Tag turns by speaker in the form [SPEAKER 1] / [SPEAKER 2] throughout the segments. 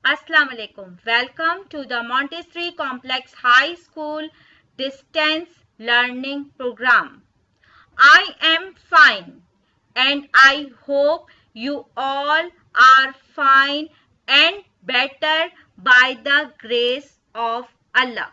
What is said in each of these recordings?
[SPEAKER 1] Assalamu alaikum. Welcome to the Montessori Complex High School Distance Learning Program. I am fine and I hope you all are fine and better by the grace of Allah.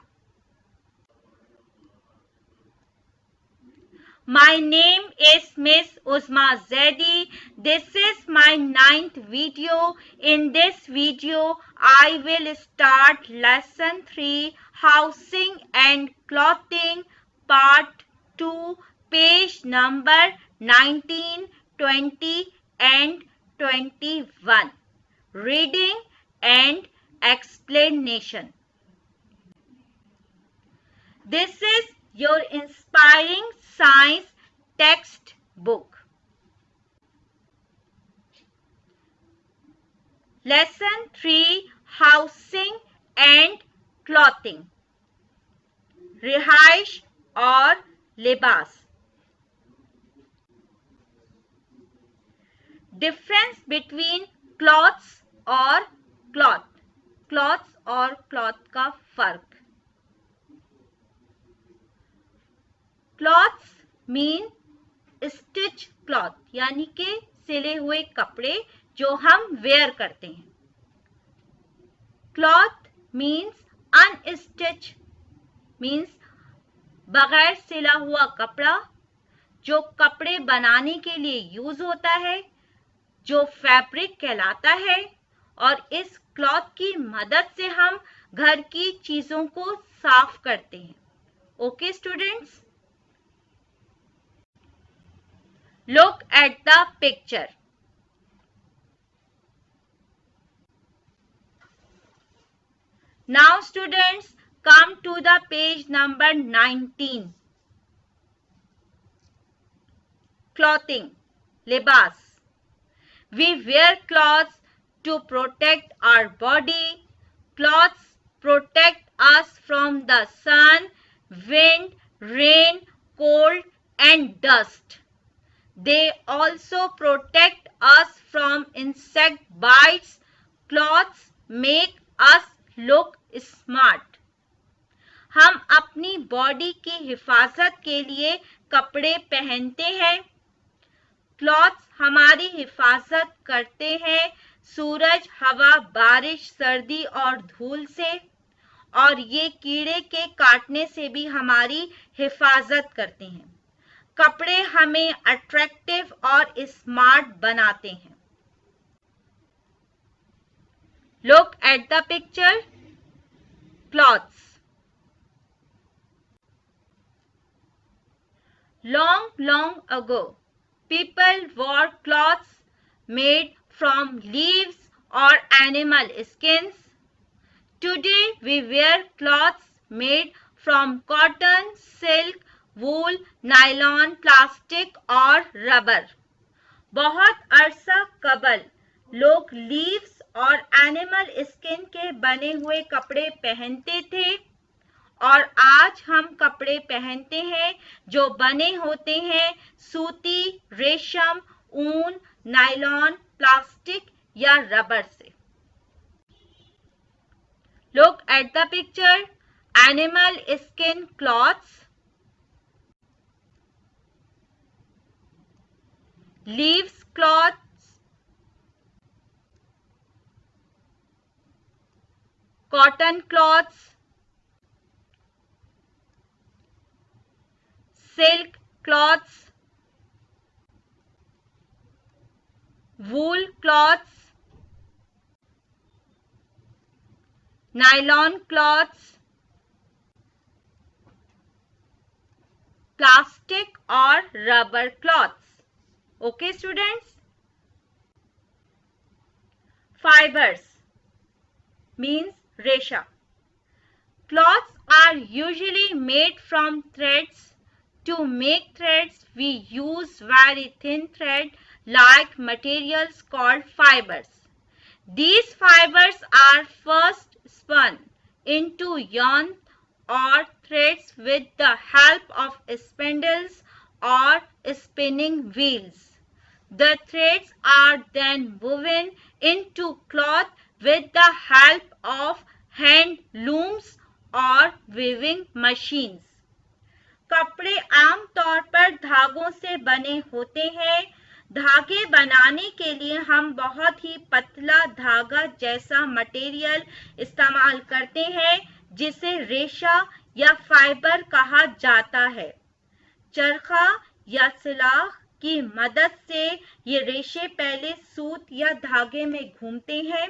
[SPEAKER 1] My name is Miss Uzma Zaidi. This is my 9th video. In this video, I will start lesson 3, Housing and Clothing, part 2, page number 19, 20 and 21. Reading and explanation. This is your inspiring science textbook. Lesson 3, Housing and Clothing. रिहाइश और लिबास. Difference between clothes और cloth. Clothes और cloth का फर्क. Cloths mean stitch cloth यानी कि सिले हुए कपड़े जो हम वेयर करते हैं. Cloth means unstitched means बगैर सिला हुआ कपड़ा जो कपड़े बनाने के लिए यूज होता है, जो फैब्रिक कहलाता है और इस क्लॉथ की मदद से हम घर की चीजों को साफ करते हैं. Okay students, look at the picture. Now students, come to the page number 19. Clothing, libas. We wear clothes to protect our body. Clothes protect us from the sun, wind, rain, cold and dust. They also protect us from insect bites. Clothes make us look smart. हम अपनी body की हिफाजत के लिए कपड़े पहनते हैं. Clothes हमारी हिफाजत करते हैं सूरज, हवा, बारिश, सर्दी और धूल से, और ये कीड़े के काटने से भी हमारी हिफाजत करते हैं. कपड़े हमें अट्रैक्टिव और स्मार्ट बनाते हैं. Look at the picture. Clothes. Long ago, people wore cloths made from leaves or animal skins. Today, we wear cloths made from cotton, silk, wool, nylon, plastic और रबर. बहुत अरसा कबल लोग लीव्स और animal skin के बने हुए कपड़े पहनते थे और आज हम कपड़े पहनते हैं जो बने होते हैं सूती, रेशम, ऊन, नायलॉन, प्लास्टिक या रबर से. Look at the picture. Animal skin cloths. Leaves cloths, cotton cloths, silk cloths, wool cloths, nylon cloths, plastic और rubber cloths. Okay students? Fibers means resha. Cloths are usually made from threads. To make threads, we use very thin thread like materials called fibers. These fibers are first spun into yarn or threads with the help of spindles or spinning wheels. The threads are then woven into cloth with the help of hand looms or weaving machines. कपड़े आमतौर पर धागों से बने होते हैं। धागे बनाने के लिए हम बहुत ही पतला धागा जैसा मटेरियल इस्तेमाल करते हैं जिसे रेशा या फाइबर कहा जाता है। चरखा या सिलाख की मदद से ये रेशे पहले सूत या धागे में घूमते हैं।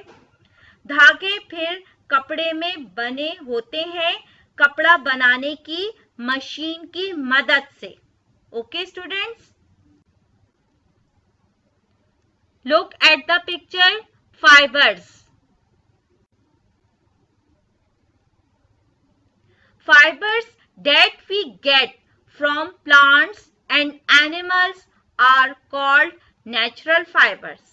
[SPEAKER 1] धागे फिर कपड़े में बने होते हैं कपड़ा बनाने की मशीन की मदद से। Okay students, look at the picture. Fibres. Fibers that we get from plants and animals are called natural fibers,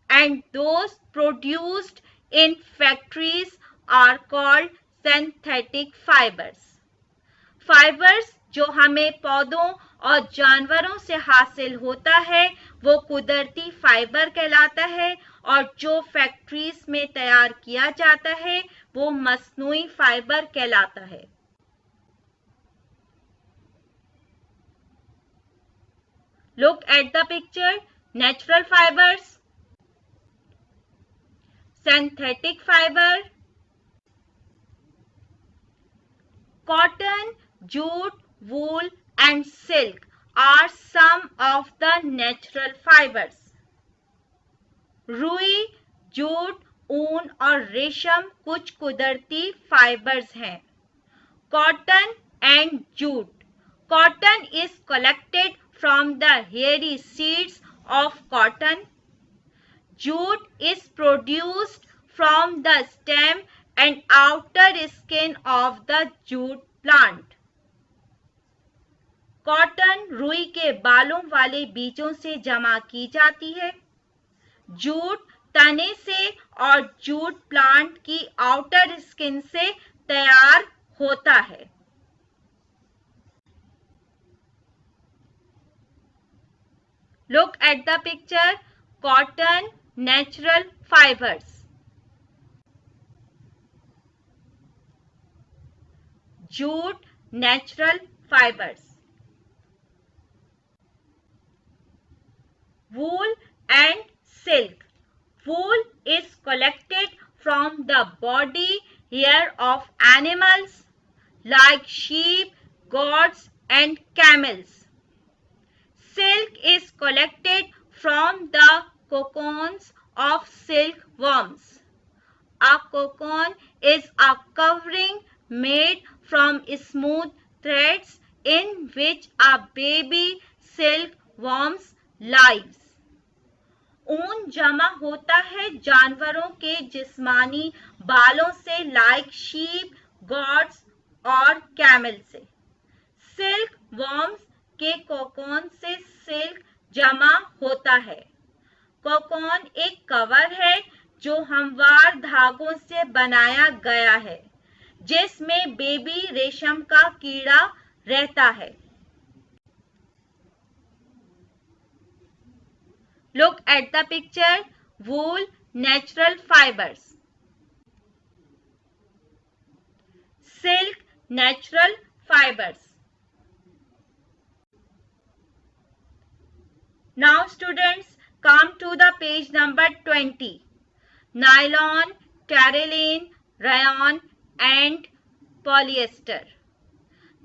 [SPEAKER 1] and those produced in factories are called synthetic fibers. Fibers जो हमें पौधों और जानवरों से हासिल होता है वो कुदरती फाइबर कहलाता है, और जो फैक्ट्रीज में तैयार किया जाता है वो मस्नूई फाइबर कहलाता है। Look at the picture. Natural fibers, synthetic fiber. Cotton, jute, wool and silk are some of the natural fibers. रुई, जूट, ऊन और रेशम कुछ कुदरती फाइबर्स हैं। Cotton and jute. Cotton is collected from the hairy seeds of cotton. Jute is produced from the stem and outer skin of the jute plant. Cotton रुई के बालों वाले बीजों से जमा की जाती है। जूट तने से और जूट प्लांट की आउटर स्किन से तैयार होता है। Look at the picture. Cotton, natural fibers. Jute, natural fibers. Wool and silk. Wool is collected from the body hair of animals like sheep, goats and camels. Silk is collected from the cocoons of silkworms. A cocoon is a covering made from smooth threads in which a baby silkworm lives. ऊन जमा होता है जानवरों के जिस्मानी बालों से like sheep, God's और कैमल से। सिल्क वर्म्स के कोकोन से सिल्क जमा होता है। कोकोन एक कवर है जो हमवार धागों से बनाया गया है जिसमें बेबी रेशम का कीड़ा रहता है। Look at the picture. Wool, natural fibers. Silk, natural fibers. Now students, come to the page number 20. Nylon, terylene, rayon and polyester.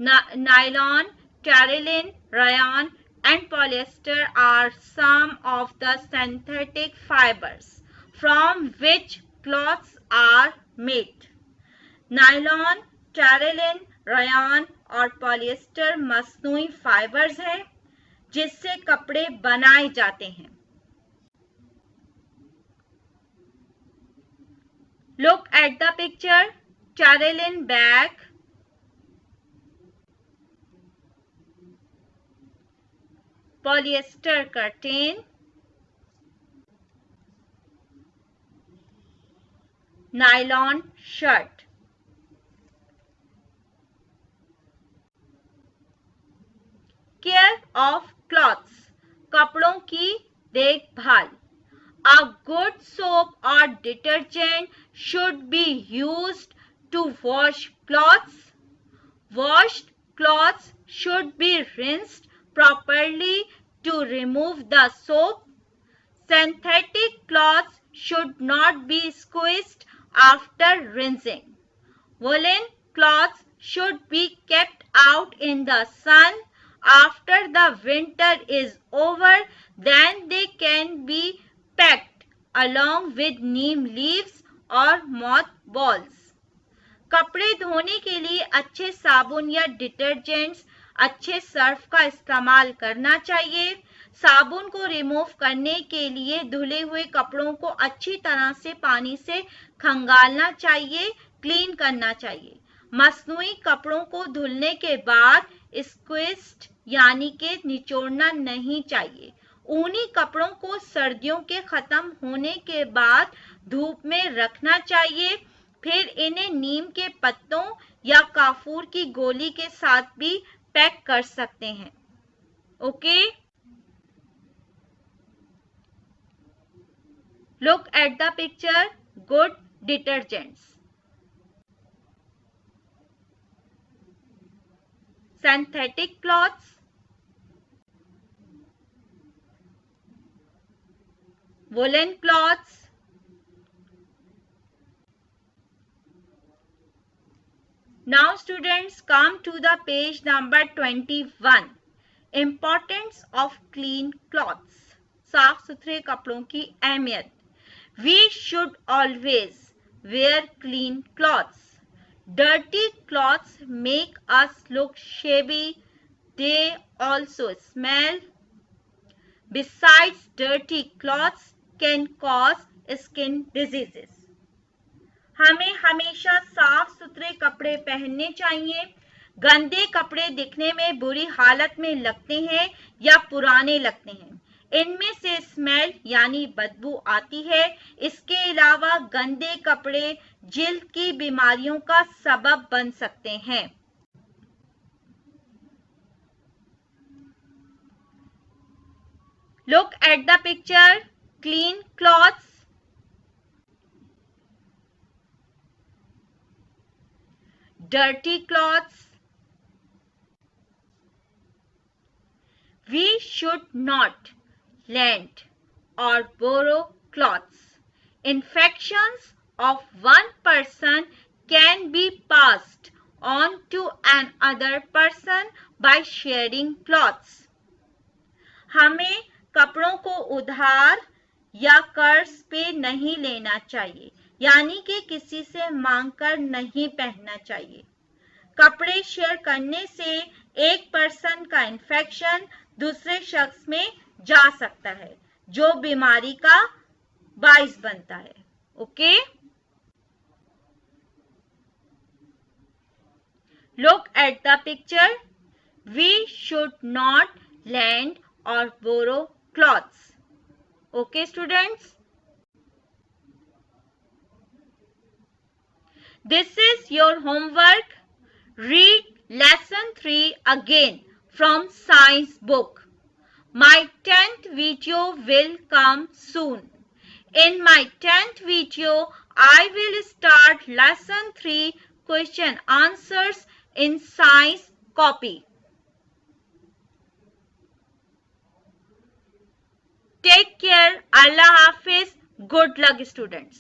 [SPEAKER 1] Nylon, terylene, rayon and polyester are some of the synthetic fibers from which cloths are made. Nylon, terylene, rayon और polyester मसनूई fibres हैं जिससे कपड़े बनाए जाते हैं। Look at the picture. Terylene bag, polyester curtain, nylon shirt. Care of cloths, कपड़ों की देखभाल. A good soap or detergent should be used to wash clothes. Washed clothes should be rinsed properly to remove the soap. Synthetic cloths should not be squeezed after rinsing. Woolen cloths should be kept out in the sun. After the winter is over, then they can be packed along with neem leaves or mothballs. कपड़े धोने के लिए अच्छे साबुन या detergents, अच्छे Surf का इस्तेमाल करना चाहिए। साबुन को रिमूव करने के लिए धुले हुए कपड़ों को अच्छी तरह से पानी से खंगालना चाहिए, क्लीन करना चाहिए। मसनूई कपड़ों को धुलने के बाद स्क्विज्ड यानी कि निचोड़ना नहीं चाहिए। ऊनी कपड़ों को सर्दियों के खत्म होने के बाद धूप में रखना चाहिए। फिर इन्हें नीम के पत्तों या काफूर की गोली के साथ भी पैक कर सकते हैं। Okay, look at the picture. Good detergents, synthetic cloths, woolen cloths, now students come to the page number 21. Importance of clean clothes. साफ सुथरे कपड़ों की अहमियत। We should always wear clean clothes. Dirty clothes make us look shabby. They also smell. Besides, dirty clothes can cause skin diseases. हमें हमेशा साफ सुथरे कपड़े पहनने चाहिए। गंदे कपड़े दिखने में बुरी हालत में लगते हैं या पुराने लगते हैं। इनमें से स्मेल यानी बदबू आती है। इसके अलावा गंदे कपड़े जिल्द की बीमारियों का सबब बन सकते हैं। Look at the picture. Clean clothes, dirty clothes. We should not lend or borrow clothes. Infections of one person can be passed on to another person by sharing clothes. हमें कपड़ों को उधार या कर्ज पे नहीं लेना चाहिए, यानी कि किसी से मांगकर नहीं पहनना चाहिए। कपड़े शेयर करने से एक पर्सन का इन्फेक्शन दूसरे शख्स में जा सकता है, जो बीमारी का बाइस बनता है। Okay, look at the picture. We should not lend or borrow clothes. Okay, students? This is your homework. Read lesson 3 again from science book. My 10th video will come soon. In my 10th video, I will start lesson 3 question answers in science copy. Take care. Allah Hafiz. Good luck, students.